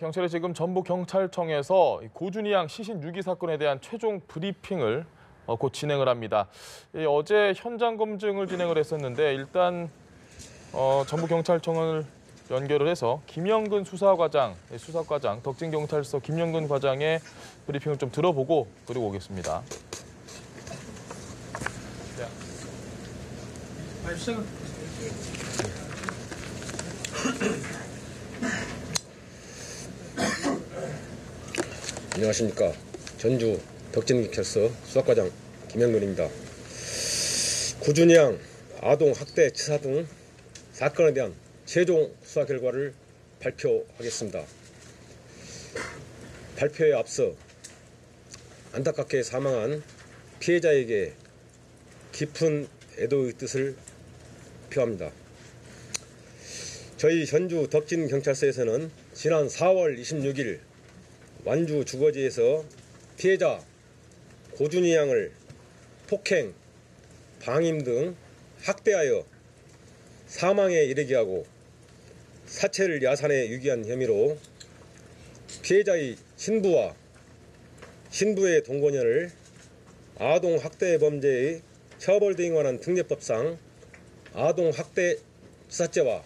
경찰이 지금 전북경찰청에서 고준희 양 시신 유기 사건에 대한 최종 브리핑을 곧 진행을 합니다. 어제 현장 검증을 진행을 했었는데 일단 전북경찰청을 연결을 해서 김영근 수사과장, 덕진경찰서 김영근 과장의 브리핑을 좀 들어보고 그리고 오겠습니다. 안녕하십니까. 전주 덕진경찰서 수사과장 김영근입니다. 고준희 양 아동 학대 치사 등 사건에 대한 최종 수사 결과를 발표하겠습니다. 발표에 앞서 안타깝게 사망한 피해자에게 깊은 애도의 뜻을 표합니다. 저희 전주 덕진경찰서에서는 지난 4월 26일 완주 주거지에서 피해자 고준희 양을 폭행, 방임 등 학대하여 사망에 이르게 하고 사체를 야산에 유기한 혐의로 피해자의 신부와 신부의 동거녀를 아동학대 범죄의 처벌 등에 관한 특례법상 아동학대 치사죄와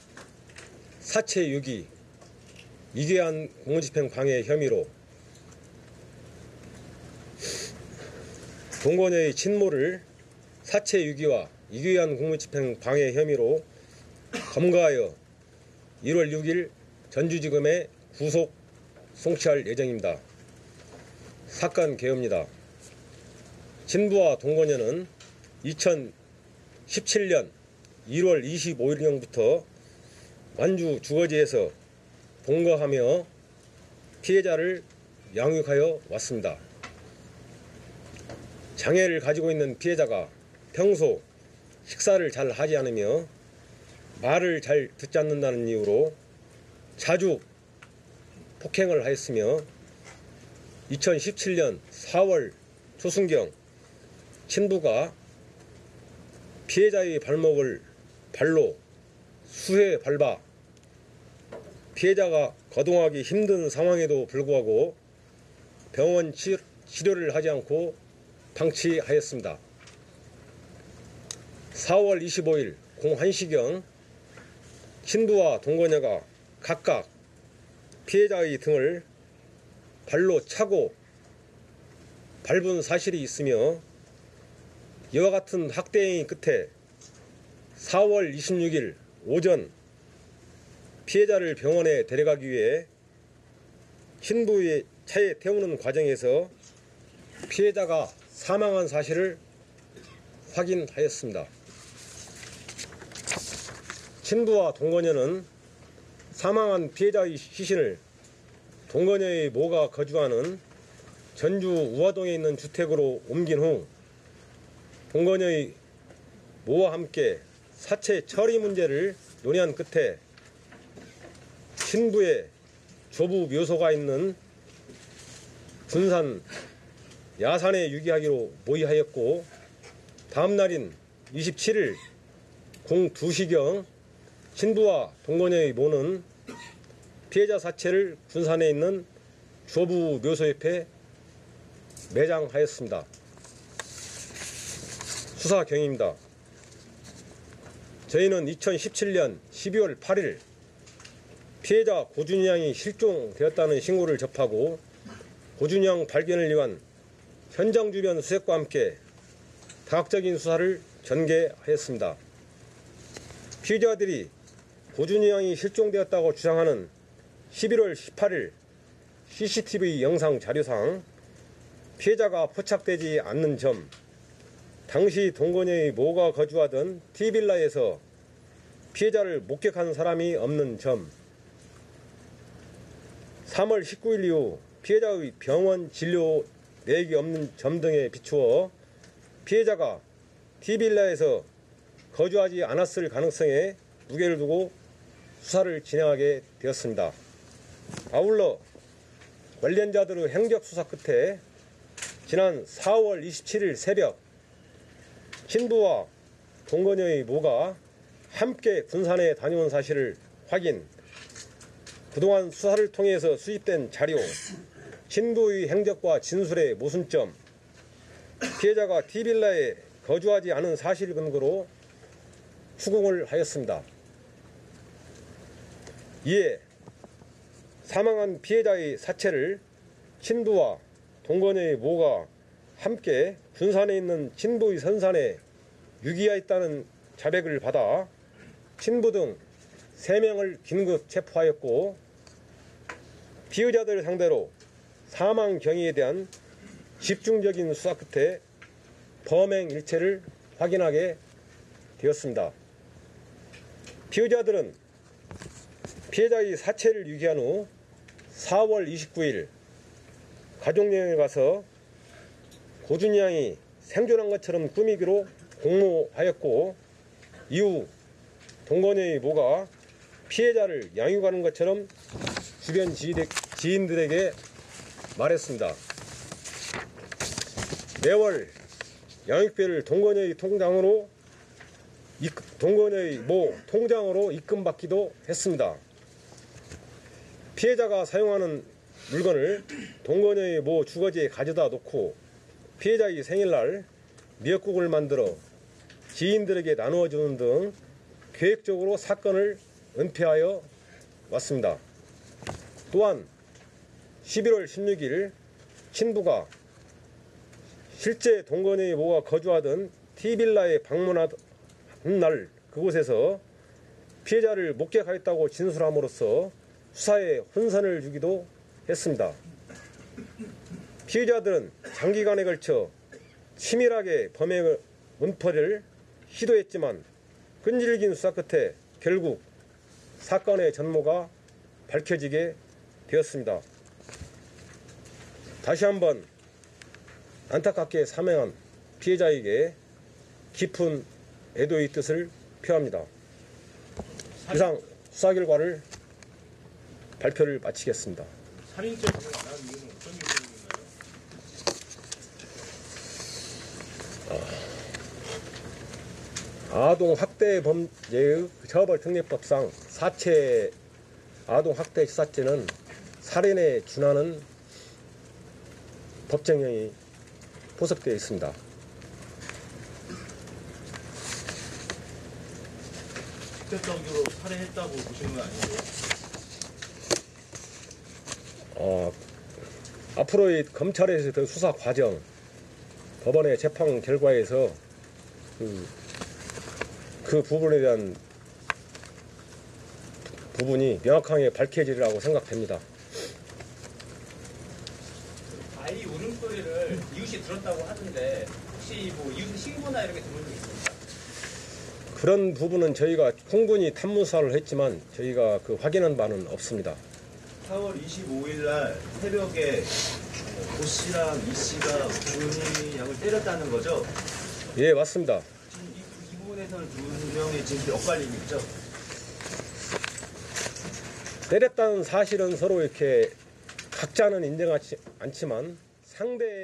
사체 유기, 이괴한 공무집행 방해 혐의로 동거녀의 친모를 사체 유기와 이괴한 공무집행 방해 혐의로 검거하여 1월 6일 전주지검에 구속 송치할 예정입니다. 사건 개요입니다. 친부와 동거녀는 2017년 1월 25일경부터 완주 주거지에서 동거하며 피해자를 양육하여 왔습니다. 장애를 가지고 있는 피해자가 평소 식사를 잘 하지 않으며 말을 잘 듣지 않는다는 이유로 자주 폭행을 하였으며 2017년 4월 초순경 친부가 피해자의 발목을 발로 수회 밟아 피해자가 거동하기 힘든 상황에도 불구하고 병원 치료를 하지 않고 방치하였습니다. 4월 25일 01시경 친부와 동거녀가 각각 피해자의 등을 발로 차고 밟은 사실이 있으며 이와 같은 학대 행위 끝에 4월 26일 오전 피해자를 병원에 데려가기 위해 친부의 차에 태우는 과정에서 피해자가 사망한 사실을 확인하였습니다. 친부와 동거녀는 사망한 피해자의 시신을 동거녀의 모가 거주하는 전주 우화동에 있는 주택으로 옮긴 후 동거녀의 모와 함께 사체 처리 문제를 논의한 끝에 친부의 조부 묘소가 있는 군산 야산에 유기하기로 모의하였고 다음 날인 27일 02시경 친부와 동거녀의 모는 피해자 사체를 군산에 있는 조부 묘소 옆에 매장하였습니다. 수사 경위입니다. 저희는 2017년 12월 8일 피해자 고준희 양이 실종되었다는 신고를 접하고 고준희 양 발견을 위한 현장 주변 수색과 함께 다각적인 수사를 전개하였습니다. 피해자들이 고준희 양이 실종되었다고 주장하는 11월 18일 CCTV 영상 자료상 피해자가 포착되지 않는 점, 당시 동거녀의 모가 거주하던 T빌라에서 피해자를 목격한 사람이 없는 점, 3월 19일 이후 피해자의 병원 진료 내역이 없는 점 등에 비추어 피해자가 T빌라에서 거주하지 않았을 가능성에 무게를 두고 수사를 진행하게 되었습니다. 아울러 관련자들의 행적수사 끝에 지난 4월 27일 새벽 친부와 동거녀의 모가 함께 군산에 다녀온 사실을 확인, 그동안 수사를 통해서 수집된 자료, 친부의 행적과 진술의 모순점, 피해자가 T빌라에 거주하지 않은 사실 근거로 추궁을 하였습니다. 이에 사망한 피해자의 사체를 친부와 동거녀의 모가 함께 군산에 있는 친부의 선산에 유기하였다는 자백을 받아 친부 등 3명을 긴급 체포하였고, 피의자들 상대로 사망 경위에 대한 집중적인 수사 끝에 범행 일체를 확인하게 되었습니다. 피의자들은 피해자의 사체를 유기한 후 4월 29일 가족여행에 가서 고준희 양이 생존한 것처럼 꾸미기로 공모하였고, 이후 동거녀의 모가 피해자를 양육하는 것처럼 주변 지인들에게 말했습니다. 매월 양육비를 동거녀의 모 통장으로 입금받기도 했습니다. 피해자가 사용하는 물건을 동거녀의 모 주거지에 가져다 놓고 피해자의 생일날 미역국을 만들어 지인들에게 나누어 주는 등 계획적으로 사건을 은폐하여 왔습니다. 또한 11월 16일 친부가 실제 동거녀의 모가 거주하던 T빌라에 방문한 날 그곳에서 피해자를 목격하였다고 진술함으로써 수사에 혼선을 주기도 했습니다. 피의자들은 장기간에 걸쳐 치밀하게 범행 은폐를 시도했지만 끈질긴 수사 끝에 결국 사건의 전모가 밝혀지게 되었습니다. 다시 한번 안타깝게 사망한 피해자에게 깊은 애도의 뜻을 표합니다. 이상 수사 결과를 발표를 마치겠습니다. 살인죄가 나온 이유는 어떤 이유인가요? 아동 학대 범죄의 처벌특례법상 사체 아동 학대 시사죄는 살인에 준하는 법정형이 포섭되어 있습니다. 직접적으로 살해했다고 보시는 건 아니고요? 앞으로의 검찰에서 그 수사 과정, 법원의 재판 결과에서 그 부분에 대한 부분이 명확하게 밝혀지리라고 생각됩니다. 아이 울음소리를 이웃이 들었다고 하는데 혹시 뭐 이웃 신고나 이렇게 들은 적 있습니까? 그런 부분은 저희가 충분히 탐문수사를 했지만 저희가 확인한 바는 없습니다. 4월 25일 날 새벽에 고 씨랑 이 씨가 고준희 양을 때렸다는 거죠? 예, 맞습니다. 지금 이 부분에서는 두 명의 지금 엇갈림이 있죠? 때렸다는 사실은 서로 이렇게 각자는 인정하지 않지만 상대